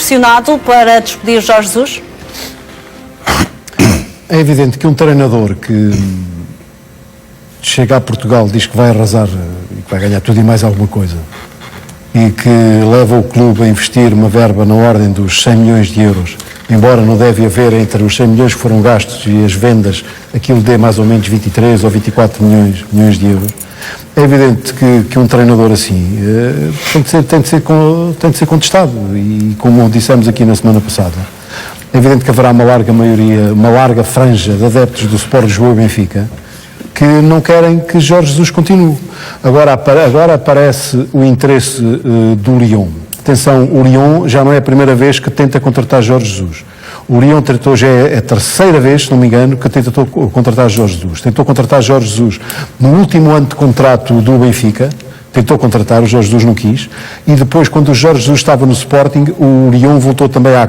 pressionado para despedir Jorge Jesus? É evidente que um treinador que chega a Portugal, diz que vai arrasar e que vai ganhar tudo e mais alguma coisa, e que leva o clube a investir uma verba na ordem dos 100 milhões de euros, embora não deve haver entre os 100 milhões que foram gastos e as vendas, aquilo dê mais ou menos 23 ou 24 milhões de euros. É evidente que um treinador assim tem de ser contestado, e como dissemos aqui na semana passada, é evidente que haverá uma larga maioria, uma larga franja de adeptos do Sport Lisboa e Benfica que não querem que Jorge Jesus continue. Agora aparece o interesse do Lyon. Atenção, o Lyon já não é a primeira vez que tenta contratar Jorge Jesus. O Lyon tentou, já é a terceira vez, se não me engano, que tentou contratar Jorge Jesus. Tentou contratar Jorge Jesus no último ano de contrato do Benfica, tentou contratar, o Jorge Jesus não quis, e depois, quando o Jorge Jesus estava no Sporting, o Lyon voltou também à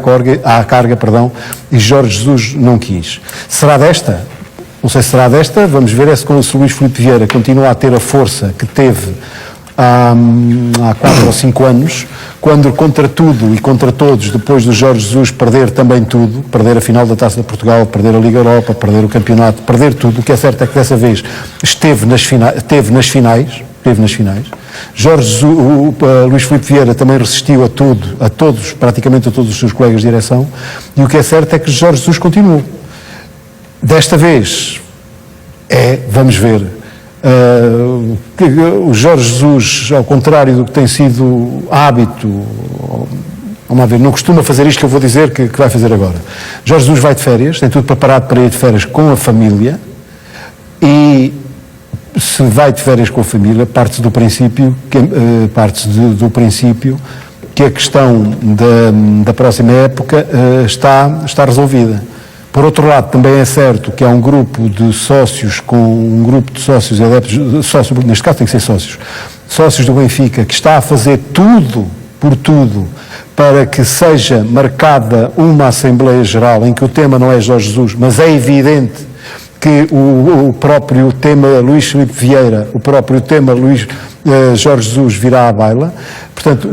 carga, e Jorge Jesus não quis. Será desta? Não sei se será desta, vamos ver se o Luís Filipe Vieira continua a ter a força que teve há 4 ou 5 anos, quando contra tudo e contra todos, depois do Jorge Jesus perder também tudo, perder a final da Taça de Portugal, perder a Liga Europa, perder o campeonato, perder tudo, o que é certo é que dessa vez esteve nas finais. Jorge Jesus, Luís Filipe Vieira também resistiu praticamente a todos os seus colegas de direção, e o que é certo é que Jorge Jesus continuou. Desta vez vamos ver, o Jorge Jesus, ao contrário do que tem sido hábito, vamos ver, não costuma fazer isto que eu vou dizer que vai fazer agora. Jorge Jesus vai de férias, tem tudo preparado para ir de férias com a família, e se vai de férias com a família, parte-se do princípio que a questão da próxima época está resolvida. Por outro lado, também é certo que há um grupo de sócios e adeptos, neste caso tem que ser sócios do Benfica, que está a fazer tudo para que seja marcada uma Assembleia Geral em que o tema não é Jorge Jesus, mas é evidente que o próprio tema Luís Filipe Vieira, o próprio tema Jorge Jesus virá à baila. Portanto,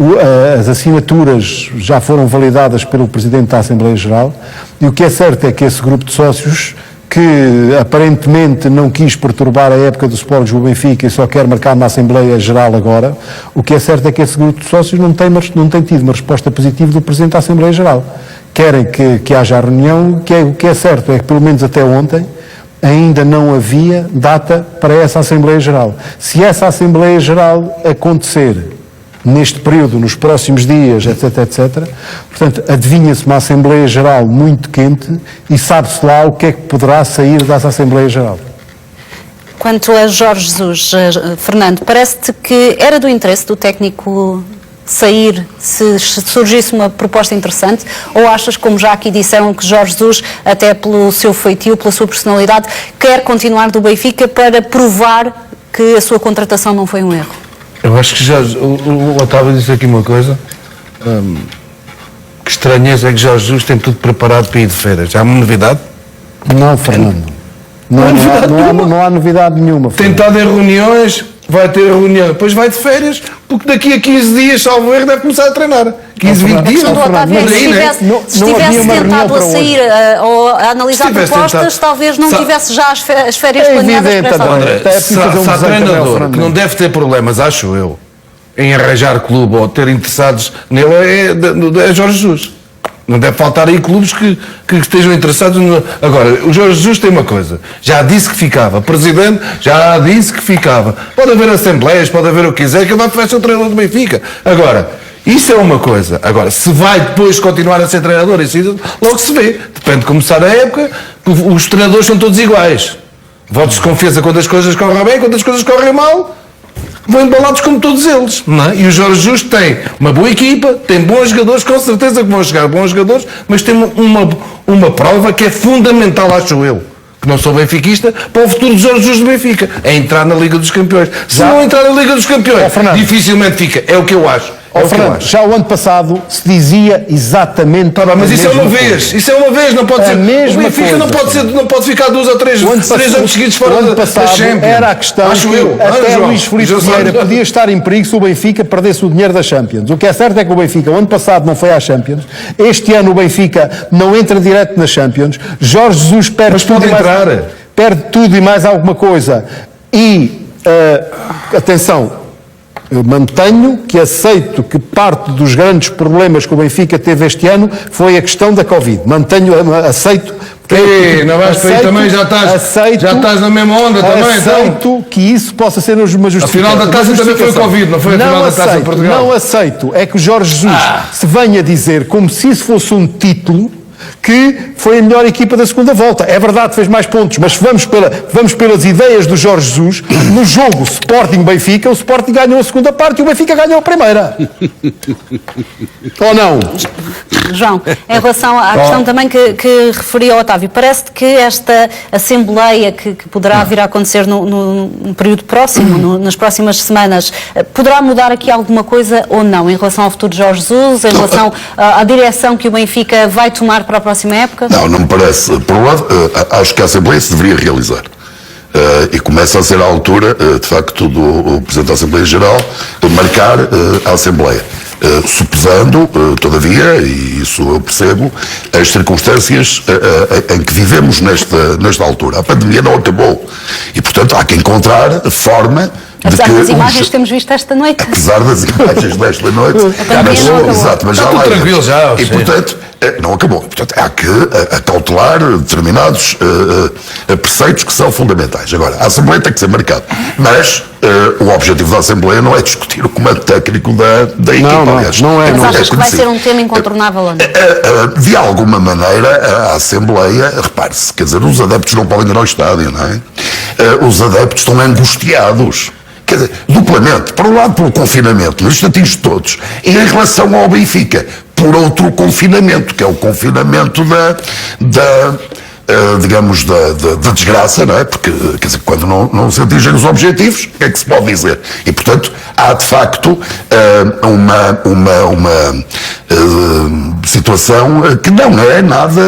as assinaturas já foram validadas pelo Presidente da Assembleia Geral, e o que é certo é que esse grupo de sócios, que aparentemente não quis perturbar a época do Sport Lisboa Benfica e só quer marcar na Assembleia Geral agora, o que é certo é que esse grupo de sócios não tem tido uma resposta positiva do Presidente da Assembleia Geral. Querem que haja a reunião, o que é certo é que pelo menos até ontem ainda não havia data para essa Assembleia Geral. Se essa Assembleia Geral acontecer neste período, nos próximos dias, etc., portanto, adivinha-se uma Assembleia Geral muito quente e sabe-se lá o que é que poderá sair dessa Assembleia Geral. Quanto a Jorge Jesus, Fernando, parece-te que era do interesse do técnico sair se surgisse uma proposta interessante, ou achas, como já aqui disseram, que Jorge Jesus, até pelo seu feitio, pela sua personalidade, quer continuar do Benfica para provar que a sua contratação não foi um erro? Eu acho que já o Otávio disse aqui uma coisa, que estranheza é que Jorge Jesus tem tudo preparado para ir de férias. Há uma novidade? Não, Fernando. Não há novidade nenhuma. Tem estado em reuniões, vai ter reunião, depois vai de férias, porque daqui a 15 dias, salvo erro, deve começar a treinar. 15, 20 dias. Se tivesse tentado a sair ou a analisar propostas, talvez não tivesse já as férias planeadas para essa altura. Se há treinador que não deve ter problemas, acho eu, em arranjar clube ou ter interessados nele, é Jorge Jesus. Não deve faltar aí clubes que estejam interessados no... Agora, o Jorge Jesus tem uma coisa, já disse que ficava, presidente já disse que ficava, pode haver assembleias, pode haver o que quiser, que ele vai ser o treinador do Benfica. Agora, isso é uma coisa. Agora, se vai depois continuar a ser treinador, isso logo se vê, depende de começar a época, os treinadores são todos iguais, votos de confiança quando as coisas correm bem, quando as coisas correm mal, vão embalados como todos eles, não é? E o Jorge Jesus tem uma boa equipa, tem bons jogadores, com certeza que vão chegar bons jogadores, mas tem uma prova que é fundamental, acho eu, que não sou benfiquista, para o futuro do Jorge Jesus do Benfica, é entrar na Liga dos Campeões. Se não entrar na Liga dos Campeões, dificilmente fica, é o que eu acho. É o que eu Fernando, acho. já o ano passado se dizia exatamente Mas a isso é uma mesma vez, coisa. isso é uma vez, não pode A ser. mesma O Benfica coisa, não pode ficar 2 ou 3 O ano anos passado, seguidos fora o ano da passado Champions. era a questão Acho que eu. até João? Luís Filipe Já Vieira sabe. podia estar em perigo se o Benfica perdesse o dinheiro da Champions. O que é certo é que o Benfica, o ano passado, não foi à Champions. Este ano o Benfica não entra direto na Champions. Jorge Jesus perde Mas pode entrar. Perde tudo e mais alguma coisa. E, atenção, eu mantenho que aceito que parte dos grandes problemas que o Benfica teve este ano foi a questão da Covid. Aceito. Não vais para aí também, já estás na mesma onda também, então. Aceito que isso possa ser uma justificação. A final da taça também foi Covid, não foi a final da taça de Portugal? Não aceito. É que o Jorge Jesus se venha dizer como se isso fosse um título que foi a melhor equipa da segunda volta. É verdade, fez mais pontos, mas vamos pelas ideias do Jorge Jesus. No jogo Sporting-Benfica, o Sporting ganhou a segunda parte e o Benfica ganhou a primeira. Ou não? João, em relação à questão também que referia o Otávio, parece-te que esta assembleia que poderá vir a acontecer no período próximo, nas próximas semanas, poderá mudar aqui alguma coisa ou não, em relação ao futuro de Jorge Jesus, em relação à direção que o Benfica vai tomar para a próxima época? Não me parece. Por um lado, acho que a Assembleia se deveria realizar. E começa a ser a altura, de facto, do Presidente da Assembleia Geral marcar a Assembleia. Supesando, todavia, e isso eu percebo, as circunstâncias em que vivemos nesta altura. A pandemia não acabou. E, portanto, há que encontrar forma Apesar das imagens que temos visto esta noite. Apesar das imagens desta noite. Exato, mas está tudo tranquilo já. E, portanto, não acabou. Portanto, há que acautelar determinados preceitos que são fundamentais. Agora, a Assembleia tem que ser marcada. Mas o objetivo da Assembleia não é discutir o comando técnico da equipa. Aliás, não é. Mas Não achas que vai ser um tema incontornável ou não? de alguma maneira, a Assembleia, repare-se, quer dizer, os adeptos não podem ir ao estádio, não é? Os adeptos estão angustiados. Quer dizer, duplamente. Por um lado, pelo confinamento, mas isto atinge todos. E em relação ao Benfica, por outro confinamento, que é o confinamento digamos, da desgraça, não é? Porque, quer dizer, quando não se atingem os objetivos, o que é que se pode dizer? E, portanto, há de facto uma situação que não é nada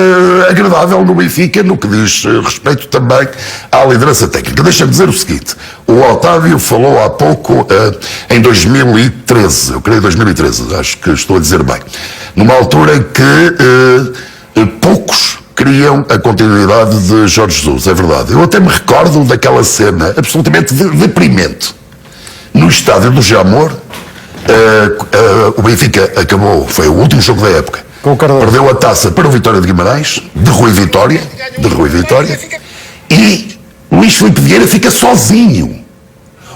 agradável no Benfica, no que diz respeito também à liderança técnica. Deixa-me dizer o seguinte: o Otávio falou há pouco em 2013, eu creio 2013, acho que estou a dizer bem, numa altura em que poucos queriam a continuidade de Jorge Jesus, é verdade. Eu até me recordo daquela cena absolutamente deprimente. No estádio do Jamor, o Benfica acabou, foi o último jogo da época, perdeu a taça para o Vitória de Guimarães, de Rui Vitória, e Luís Filipe Vieira fica sozinho.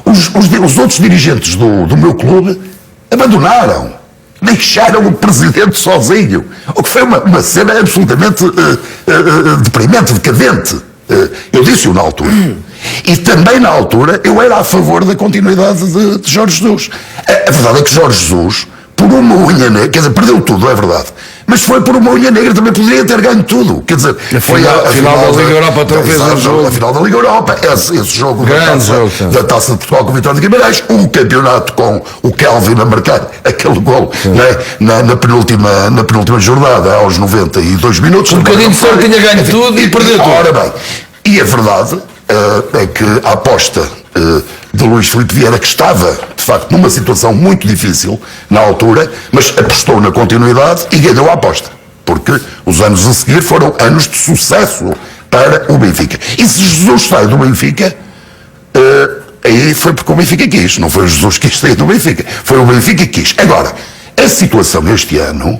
Os outros dirigentes do meu clube abandonaram. Deixaram o presidente sozinho. O que foi uma cena absolutamente deprimente, decadente. Eu disse-o na altura. E também na altura eu era a favor da continuidade de Jorge Jesus. A verdade é que Jorge Jesus, por uma unha negra, quer dizer, perdeu tudo, é verdade. Mas foi por uma unha negra, também poderia ter ganho tudo. Quer dizer, foi a final da Liga Europa, outra vez um jogo. A final da Liga Europa, esse jogo da Taça de Portugal com o Vitória de Guimarães, um campeonato com o Kelvin a marcar aquele gol, né, na penúltima jornada, aos 92 minutos. Um bocadinho de sorte, tinha ganho tudo e perdeu tudo. Ora bem, e a verdade é que a aposta de Luís Filipe Vieira, que estava, de facto, numa situação muito difícil na altura, mas apostou na continuidade e ganhou a aposta. Porque os anos a seguir foram anos de sucesso para o Benfica. E se Jesus sai do Benfica, aí foi porque o Benfica quis. Não foi o Jesus que quis sair do Benfica. Foi o Benfica que quis. Agora, a situação este ano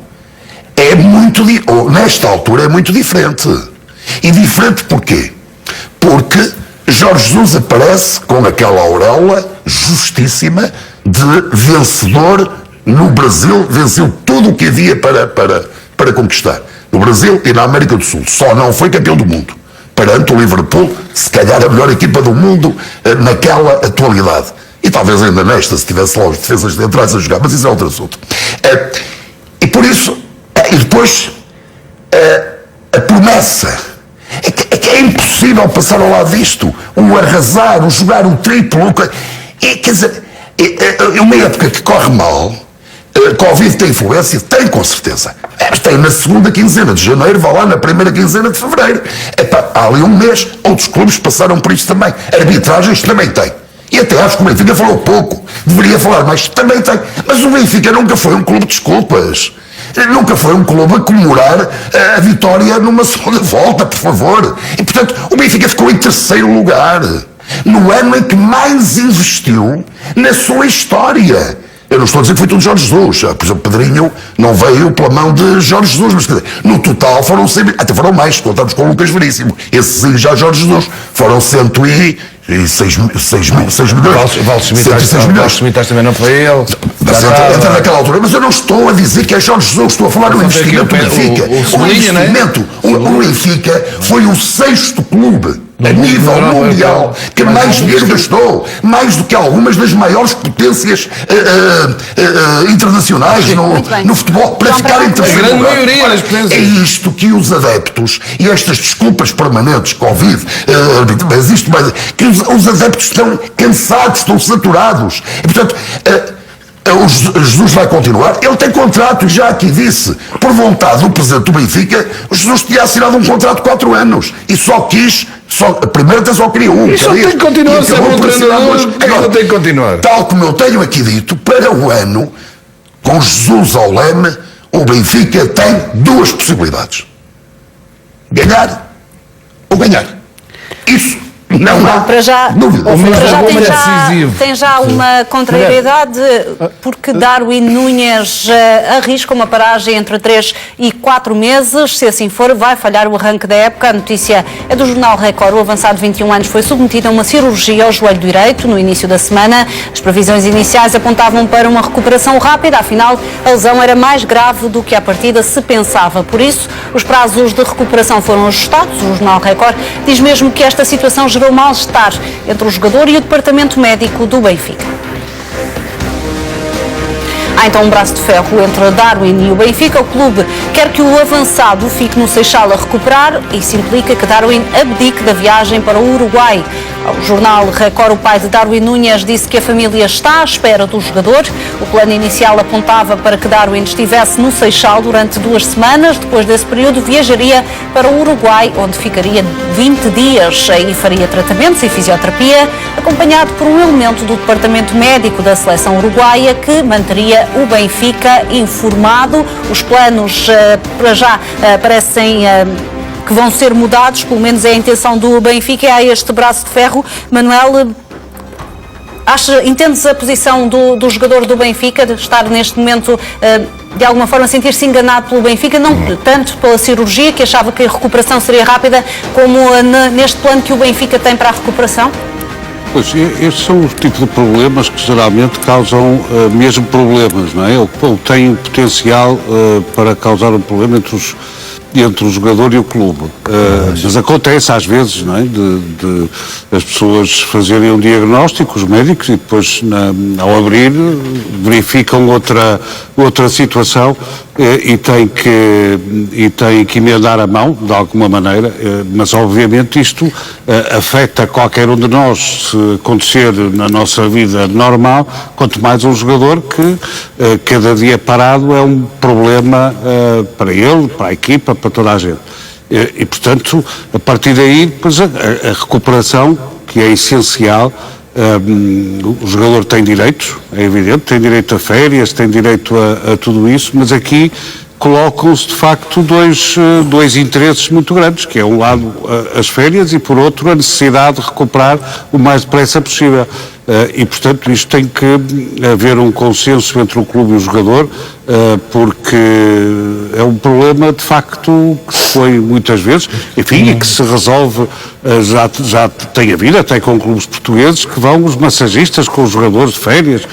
é muito, ou nesta altura, é muito diferente. E diferente porquê? Porque Jorge Jesus aparece com aquela auréola justíssima de vencedor no Brasil, venceu tudo o que havia para conquistar. No Brasil e na América do Sul. Só não foi campeão do mundo. Perante o Liverpool, se calhar a melhor equipa do mundo naquela atualidade. E talvez ainda nesta, se tivesse lá os defesas de trás a jogar, mas isso é outro assunto. E por isso, e depois, a promessa. É que é impossível passar ao lado disto. O arrasar, o jogar um triplo. Quer dizer, uma época que corre mal, Covid tem influência? Tem, com certeza. Mas tem na segunda quinzena de janeiro, vá lá na primeira quinzena de fevereiro. Há ali um mês, outros clubes passaram por isso também. Arbitragens também tem. E até acho que o Benfica falou pouco. Deveria falar mais, também tem. Mas o Benfica nunca foi um clube de desculpas. Nunca foi um clube a comemorar a vitória numa segunda volta, por favor. E, portanto, o Benfica ficou em terceiro lugar. No ano em que mais investiu na sua história. Eu não estou a dizer que foi tudo Jorge Jesus. Por exemplo, Pedrinho não veio pela mão de Jorge Jesus, mas quer dizer, no total foram até foram mais, contamos com o Lucas Veríssimo. Esse sim, já Jorge Jesus. Foram 106 milhões. Valdes Schmidt também não foi ele. Até naquela altura. Mas eu não estou a dizer que é Jorge Jesus, estou a falar do investimento do Benfica. O Benfica foi o 6º clube a nível mundial que mais dinheiro gastou, mais do que algumas das maiores potências internacionais no futebol, para ficar em terceiro lugar. É isto que os adeptos e estas desculpas permanentes, Covid, que os adeptos estão cansados, estão saturados. E, portanto, o Jesus vai continuar. Ele tem contrato, já aqui disse, por vontade do presidente do Benfica, o Jesus tinha assinado um contrato de 4 anos e primeiro até só queria um. E só tem que continuar a ser bom treinador. Agora tem que continuar. Tal como eu tenho aqui dito, para o ano, com Jesus ao leme, o Benfica tem 2 possibilidades: ganhar ou ganhar. Isso não há para já, dúvida. Para já tem já uma contrariedade, porque Darwin Núñez arrisca uma paragem entre 3 e 4 meses. Se assim for, vai falhar o arranque da época. A notícia é do jornal Record. O avançado de 21 anos foi submetido a uma cirurgia ao joelho direito no início da semana. As previsões iniciais apontavam para uma recuperação rápida. Afinal, a lesão era mais grave do que à partida se pensava. Por isso, os prazos de recuperação foram ajustados. O jornal Record diz mesmo que esta situação gerou mal-estar entre o jogador e o departamento médico do Benfica. Há então um braço de ferro entre Darwin e o Benfica. O clube quer que o avançado fique no Seixal a recuperar. Isso implica que Darwin abdique da viagem para o Uruguai. Ao jornal Record, o pai de Darwin Núñez disse que a família está à espera do jogador. O plano inicial apontava para que Darwin estivesse no Seixal durante 2 semanas. Depois desse período, viajaria para o Uruguai, onde ficaria 20 dias. Aí faria tratamentos e fisioterapia, acompanhado por um elemento do departamento médico da seleção uruguaia que manteria o Benfica informado. Os planos, para já, parecem que vão ser mudados, pelo menos é a intenção do Benfica. Há este braço de ferro. Manuel, entendes a posição do jogador do Benfica de estar neste momento de alguma forma sentir-se enganado pelo Benfica, não tanto pela cirurgia, que achava que a recuperação seria rápida, como neste plano que o Benfica tem para a recuperação? Pois, estes são os tipos de problemas que geralmente causam mesmo problemas, não é? Ele tem potencial para causar um problema entre o jogador e o clube. Mas acontece às vezes, não é? De as pessoas fazerem um diagnóstico, os médicos, e depois ao abrir verificam outra situação e têm que emendar a mão de alguma maneira, mas obviamente isto afeta qualquer um de nós se acontecer na nossa vida normal, quanto mais um jogador que cada dia parado é um problema para ele, para a equipa, para toda a gente. E portanto, a partir daí, depois a recuperação, que é essencial. O jogador tem direitos, é evidente, tem direito a férias, tem direito a tudo isso, mas aqui colocam-se de facto dois interesses muito grandes, que é um lado as férias e por outro a necessidade de recuperar o mais depressa possível. E portanto isto tem que haver um consenso entre o clube e o jogador, porque é um problema de facto que se põe muitas vezes, enfim, e que se resolve, já tem havido até com clubes portugueses que vão os massagistas com os jogadores de férias,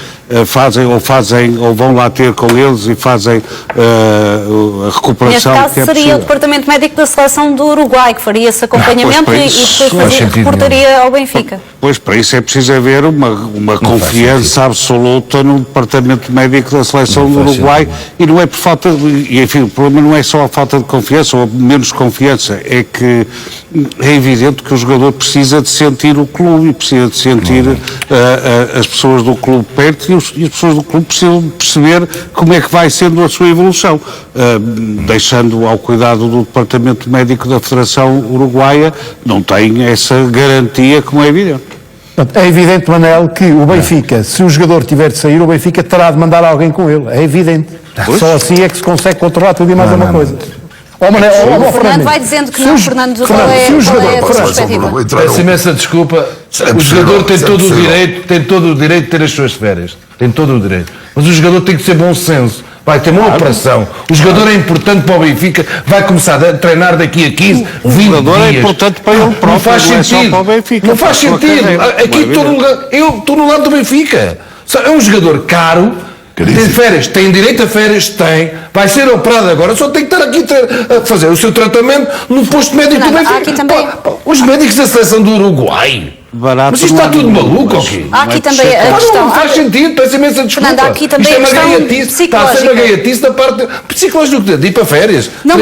fazem ou vão lá ter com eles e fazem a recuperação. Neste caso seria o departamento médico da seleção do Uruguai que faria esse acompanhamento e depois reportaria ao Benfica. Pois, para isso é preciso haver uma uma confiança absoluta no departamento médico da seleção do Uruguai, e não é por falta e enfim, o problema não é só a falta de confiança ou menos confiança, é que é evidente que o jogador precisa de sentir o clube e precisa de sentir as pessoas do clube perto, e as pessoas do clube precisam de perceber como é que vai sendo a sua evolução, deixando ao cuidado do departamento médico da Federação Uruguaia, não tem essa garantia, como é evidente. É evidente, Manel, que o Benfica, se o jogador tiver de sair, o Benfica terá de mandar alguém com ele. É evidente. Só assim é que se consegue controlar tudo e mais alguma coisa. O Fernando vai dizendo que não, Fernando, qual é a tua perspectiva? Peço imensa desculpa, o jogador tem todo o direito de ter as suas férias, tem todo o direito, mas o jogador tem que ter bom senso, vai ter uma operação, o jogador é importante para o Benfica, vai começar a treinar daqui a 15, 20 dias. O jogador é importante para ele próprio, não faz não é sentido, só para o Benfica, não faz sentido, aqui eu estou no lado do Benfica, é um jogador caro. Tem férias, tem direito a férias, tem, vai ser operado agora, só tem que estar aqui a fazer o seu tratamento no posto médico do Benfica. Os médicos da seleção do Uruguai. Barato, mas isto está tudo maluco, ok? Há aqui também a questão. Não faz sentido, peço imensa desculpa. Fernando, há aqui também a questão psicológica. Está a ser uma gaiatice da parte psicológica de ir para férias. Não,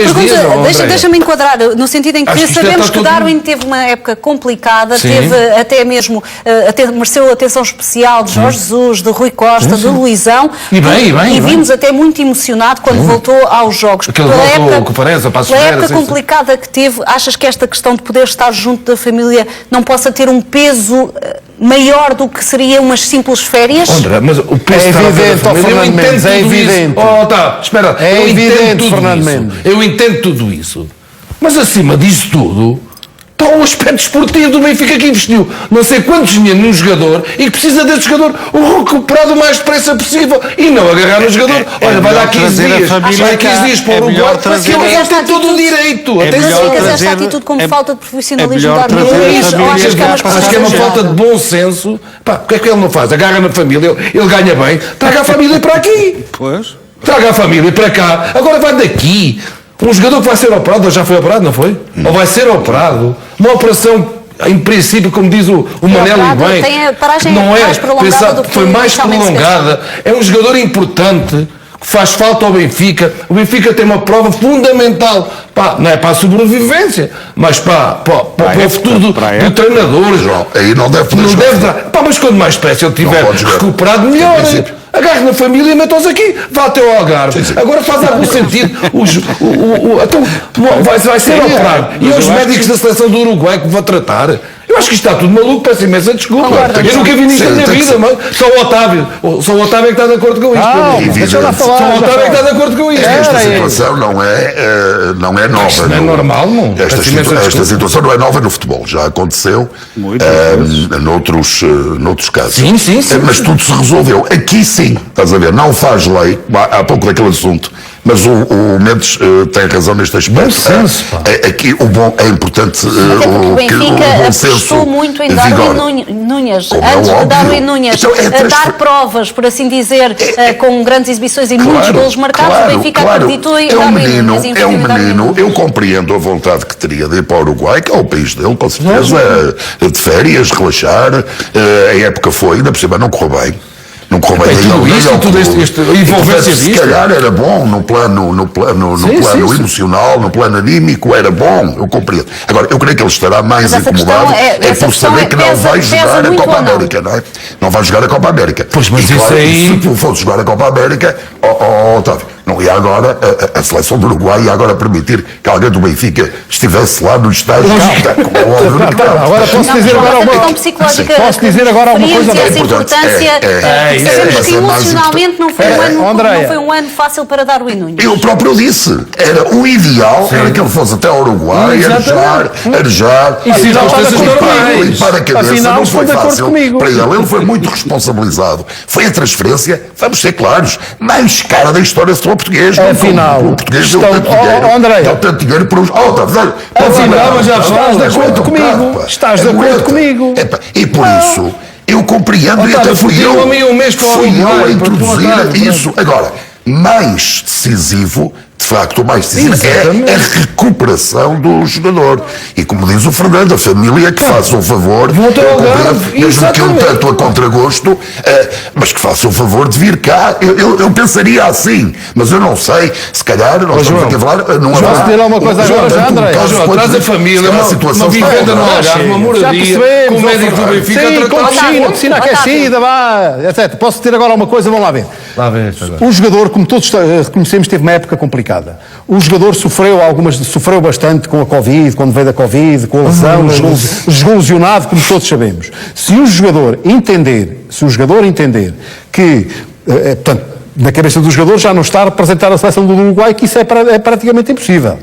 deixa-me enquadrar, no sentido em que sabemos que Darwin teve uma época complicada, teve até mesmo, até mereceu atenção especial de Jorge Jesus, de Rui Costa, de Luizão. E vimos até muito emocionado quando voltou aos jogos. Pela época complicada que teve, achas que esta questão de poder estar junto da família não possa ter um peso maior do que seria umas simples férias? André, mas o peso é evidente, Fernando Mendes, é evidente. Espera, é evidente, Fernando Mendes. Eu entendo tudo isso. Mas acima disso tudo, está o aspecto esportivo do Benfica, que investiu não sei quantos dinheiro num jogador e que precisa desse jogador o recuperar o mais depressa possível e não agarrar no jogador. Olha, vai dar 15 dias. Vai 15 dias para o Uruguai, porque ele tem todo o direito. Classificas esta atitude como falta de profissionalismo da Não é isso. Acho que é uma falta de bom senso. Porque é que ele não faz? Agarra na família, ele ganha bem, traga a família para aqui. Traga a família para cá. Agora vai daqui. Um jogador que vai ser operado, ou já foi operado, não foi? Ou vai ser operado. Uma operação, em princípio, como diz o Manel e bem, não é pensado, foi mais prolongada. É um jogador importante, que faz falta ao Benfica. O Benfica tem uma prova fundamental, não é para a sobrevivência, mas para o futuro do treinador. João, aí não deve dar. Mas quando mais depressa ele estiver recuperado, melhor. Agarre na família e meta-os aqui, vá até ao Algarve. Agora faz algum sentido. Então, vai ser operado. E os médicos da seleção do Uruguai que vão tratar. Eu acho que isto está tudo maluco, peço imensa desculpa. Eu nunca vi nisto na minha vida, mas só o Otávio é que está de acordo com isto. Só o Otávio é que está de acordo com isto. Esta situação não é nova. Isto não é normal, não. Esta situação não é nova no futebol. Já aconteceu noutros casos. Sim. Mas tudo se resolveu. Aqui sim, estás a ver, não faz lei. Há pouco daquele assunto. Mas o Mendes tem razão neste aspecto. Bom senso, aqui o bom é importante. Até porque o Benfica apostou muito em Darwin Núñez. Antes de Darwin Núñez dar provas, por assim dizer, com grandes exibições e muitos golos marcados, o Benfica acreditou em Darwin Núñez. É um menino, eu compreendo a vontade que teria de ir para o Uruguai, que é o país dele, com certeza, de férias, relaxar. A época foi, ainda por cima não correu bem. Não correu bem. Se calhar era bom no plano emocional, no plano anímico, era bom, eu compreendo. Agora, eu creio que ele estará mais incomodado por saber que não vai jogar a Copa América, não é? Não vai jogar a Copa América. Pois, mas isso aí... Se fosse jogar a Copa América, Otávio, não ia agora, a seleção do Uruguai ia agora permitir que alguém do Benfica estivesse lá no estádio. Agora posso dizer agora uma coisa essa importância. Sabemos que emocionalmente não foi um ano fácil para Darwin Núñez. Eu próprio disse, era o ideal, era que ele fosse até ao Uruguai, arejar, limpar a cabeça, não foi fácil para ele. Ele foi muito responsabilizado. Foi a transferência, vamos ser claros, mais cara da história do futebol português. Afinal, o português deu tanto dinheiro para os... Afinal, já estás de acordo comigo. Estás de acordo comigo. E por isso... Eu compreendo e até fui eu a introduzir isso. Agora, mais decisivo, de facto, o mais decisivo Exatamente. é a recuperação do jogador. E como diz o Fernando, a família que faça o favor, Volta ao Algarve, mesmo que um exatamente. tanto a contragosto, mas que faça o favor de vir cá. Eu pensaria assim, mas eu não sei, se calhar, nós estamos João, aqui a falar, não João, há. se der alguma coisa agora já, André. João, traz a família, uma vivenda no Algarve, uma moradia, com o médico do Benfica a Sim, com tratar. piscina, piscina aquecida, vá, etc. Posso ter agora uma coisa, vamos lá ver. Lá vem esta agora. O jogador, como todos reconhecemos, teve uma época complicada. O jogador sofreu bastante com a Covid, quando veio da Covid, com a lesão, jogou lesionado, como todos sabemos. Se o jogador entender que, portanto, na cabeça do jogador já não está a representar a seleção do Uruguai, que isso é praticamente impossível.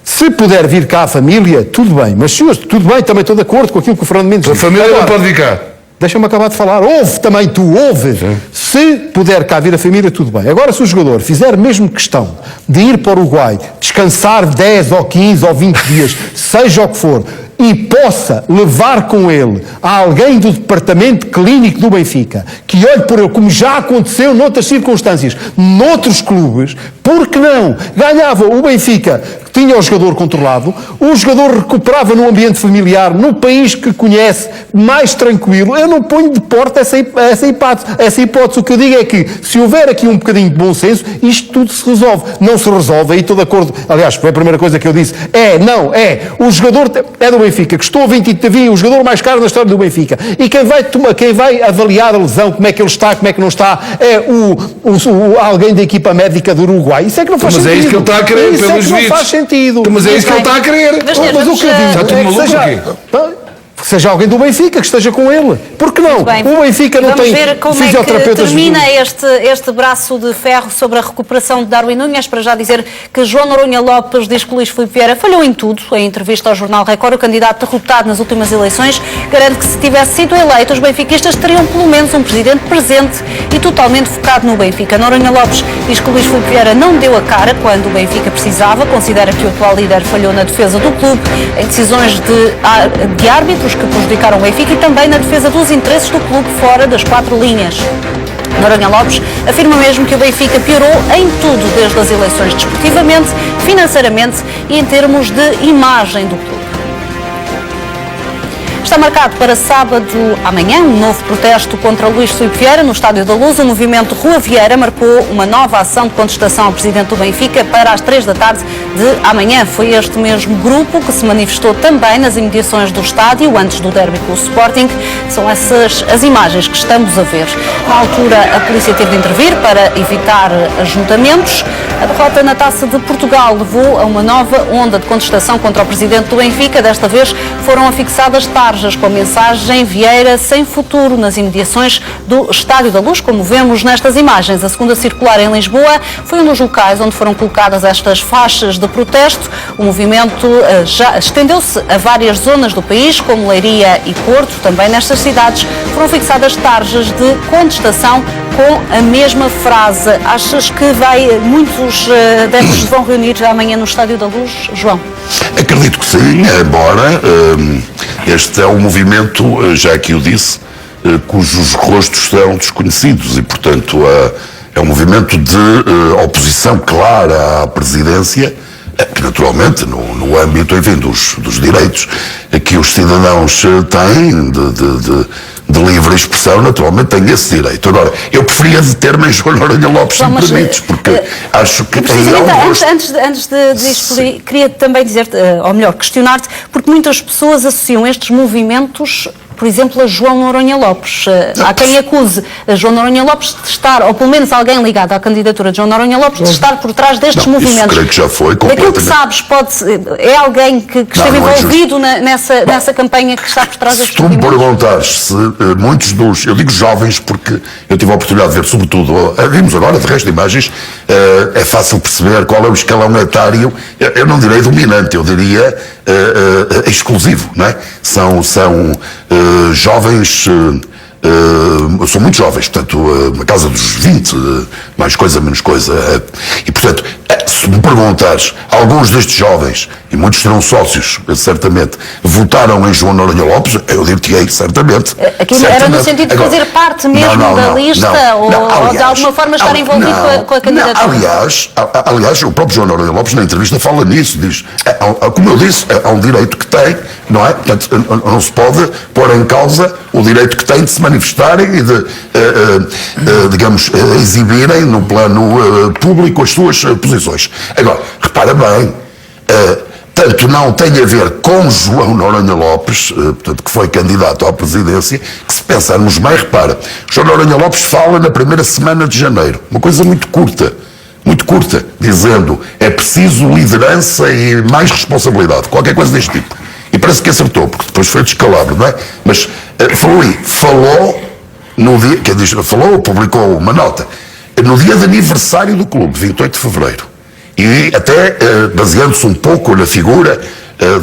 Se puder vir cá a família, tudo bem, mas se tudo bem, também estou de acordo com aquilo que o Fernando Mendes A disse. família não Agora, pode vir cá. deixa-me acabar de falar. Ouve também tu, ouve. Se puder cá vir a família, tudo bem. Agora, se o jogador fizer mesmo questão de ir para o Uruguai, descansar 10 ou 15 ou 20 dias, seja o que for, e possa levar com ele a alguém do departamento clínico do Benfica, que olhe por ele, como já aconteceu noutras circunstâncias, noutros clubes, porque não? Ganhava o Benfica, que tinha o jogador controlado, o jogador recuperava no ambiente familiar, no país que conhece, mais tranquilo. Eu não ponho de porta essa hipótese. O que eu digo é que, se houver aqui um bocadinho de bom senso, isto tudo se resolve. Não se resolve, aí estou de acordo. Aliás, foi a primeira coisa que eu disse. O jogador é do Benfica, que estou a 20 o jogador mais caro na história do Benfica. E quem vai avaliar a lesão, como é que ele está, como é que não está, é alguém da equipa médica do Uruguai. Isso é que não faz Mas sentido. é isso que ele está a querer, Isso é pelos que não vistos. faz sentido. Mas é isso que ele está a querer. Mas, Mas o que eu digo Está tudo é que maluco seja, que seja alguém do Benfica que esteja com ele. Por que não? Bem, O Benfica não tem vamos ver como é que fisioterapeutas. termina este braço de ferro sobre a recuperação de Darwin Núñez. Para já dizer que João Noronha Lopes diz que Luís Filipe Vieira falhou em tudo. Em entrevista ao jornal Record, o candidato derrotado nas últimas eleições garante que, se tivesse sido eleito, os benfiquistas teriam pelo menos um presidente presente e totalmente focado no Benfica. Noronha Lopes diz que Luís Filipe Vieira não deu a cara quando o Benfica precisava. Considera que o atual líder falhou na defesa do clube, em decisões de árbitros que prejudicaram o Benfica e também na defesa dos interesses do clube fora das 4 linhas. Noronha Lopes afirma mesmo que o Benfica piorou em tudo, desde as eleições, desportivamente, financeiramente e em termos de imagem do clube. Está marcado para sábado amanhã um novo protesto contra Luís Filipe Vieira no Estádio da Luz. O movimento Rua Vieira marcou uma nova ação de contestação ao presidente do Benfica para as 3 da tarde de amanhã. Foi este mesmo grupo que se manifestou também nas imediações do estádio antes do derby com o Sporting. São essas as imagens que estamos a ver. Na altura, a polícia teve de intervir para evitar ajuntamentos. A derrota na Taça de Portugal levou a uma nova onda de contestação contra o presidente do Benfica. Desta vez foram afixadas tarjas com a mensagem Vieira sem futuro nas imediações do Estádio da Luz, como vemos nestas imagens. A segunda circular em Lisboa foi um dos locais onde foram colocadas estas faixas de protesto. O movimento já estendeu-se a várias zonas do país, como Leiria e Porto. Também nestas cidades foram fixadas tarjas de contestação com a mesma frase. Achas que muitos adeptos vão reunir amanhã no Estádio da Luz, João? Acredito que sim, embora este é um movimento, já que eu disse, cujos rostos são desconhecidos e, portanto, é um movimento de oposição clara à presidência, que naturalmente, no âmbito, enfim, dos direitos que os cidadãos têm de livre expressão, naturalmente têm esse direito. Agora, eu preferia deter-me em João Noronha Lopes, se me permites, porque acho que Antes de explodir, queria também dizer-te, ou melhor, questionar-te, porque muitas pessoas associam estes movimentos, por exemplo, a João Noronha Lopes. Há quem acuse a João Noronha Lopes de estar, ou pelo menos alguém ligado à candidatura de João Noronha Lopes, de estar por trás destes movimentos. Isso creio que já foi Daquilo que completamente. sabes, é alguém que esteve não é envolvido nessa campanha que está por trás Se destes tu me movimentos? perguntares se muitos eu digo jovens porque eu tive a oportunidade de ver, sobretudo, vimos agora de resto de imagens, é fácil perceber qual é o escalão etário, eu não direi dominante, eu diria exclusivo, não é? São jovens, são muito jovens, portanto, na casa dos 20, mais coisa, menos coisa, e portanto, se me perguntares, alguns destes jovens e muitos serão sócios, certamente, votaram em João Noronha Lopes, eu dir-te-ei, certamente. Aquilo era no certamente. sentido de Agora, fazer parte mesmo da lista ou de alguma forma estar envolvido com a candidatura? Aliás, o próprio João Noronha Lopes na entrevista fala nisso, diz, como eu disse, há um direito que tem, não é? Portanto, não se pode pôr em causa o direito que tem de se manifestarem e de, digamos, exibirem no plano público as suas posições. Agora, repara bem, tanto não tem a ver com João Noronha Lopes, portanto, que foi candidato à presidência, que se pensarmos bem, repara, João Noronha Lopes fala na primeira semana de janeiro, uma coisa muito curta, dizendo é preciso liderança e mais responsabilidade, qualquer coisa deste tipo. E parece que acertou, porque depois foi descalabro, não é? Mas falou no dia, publicou uma nota, no dia de aniversário do clube, 28 de fevereiro. E até baseando-se um pouco na figura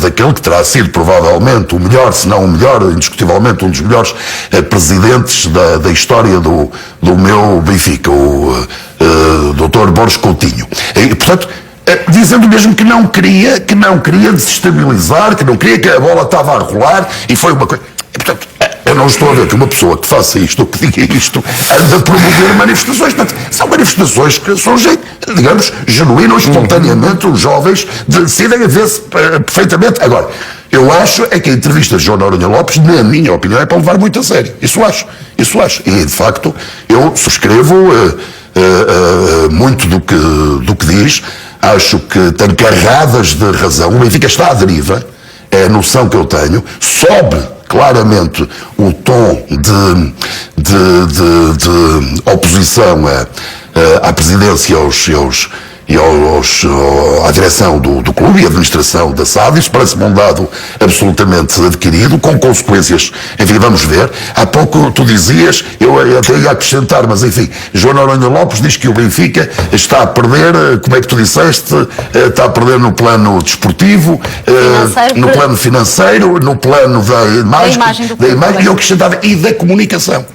daquele que terá sido provavelmente o melhor, se não o melhor, indiscutivelmente um dos melhores presidentes da história do meu Benfica, o Dr. Borges Coutinho. E, portanto, dizendo mesmo que não queria desestabilizar, que não queria, que a bola estava a rolar, e foi uma coisa... Portanto, eu não estou a ver que uma pessoa que faça isto, ou que diga isto, anda a promover manifestações. Portanto, são manifestações que surgem, digamos, genuínas, espontaneamente, os jovens decidem a ver-se perfeitamente. Agora, eu acho é que a entrevista de João Noronha Lopes, na minha opinião, é para levar muito a sério. Isso acho. E, de facto, eu subscrevo muito do que diz. Acho que tem carradas de razão. O Benfica está à deriva, é a noção que eu tenho. Sobe claramente o tom de oposição à presidência à direção do clube e à administração da SAD. Isso parece-me um dado absolutamente adquirido, com consequências, enfim, vamos ver. Há pouco tu dizias, eu até ia acrescentar, mas enfim, João Noronha Lopes diz que o Benfica está a perder, como é que tu disseste, está a perder no plano desportivo, no plano financeiro, no plano da imagem, e eu acrescentava, e da comunicação,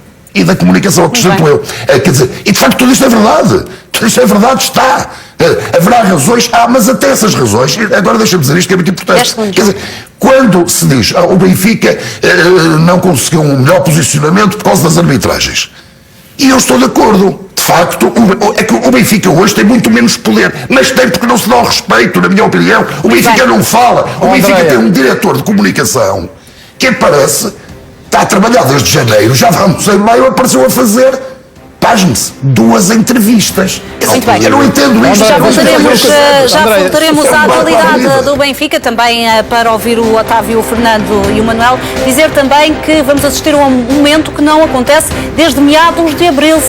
acrescento eu. Quer dizer, e de facto tudo isto é verdade. Tudo isto é verdade, está. Haverá razões, mas até essas razões, agora deixa-me dizer isto que é muito importante. Quer dizer, quando se diz o Benfica não conseguiu um melhor posicionamento por causa das arbitragens, e eu estou de acordo, de facto, é que o Benfica hoje tem muito menos poder, mas tem porque não se dá o respeito, na minha opinião. O Benfica não fala, o Benfica tem um diretor de comunicação que aparece, está a trabalhar desde janeiro, já vamos em maio, apareceu a fazer, pasme-se, 2 entrevistas. Muito bem. Eu não entendo isto. Já voltaremos à atualidade do Benfica, também para ouvir o Otávio, o Fernando e o Manuel. Dizer também que vamos assistir a um momento que não acontece desde meados de abril.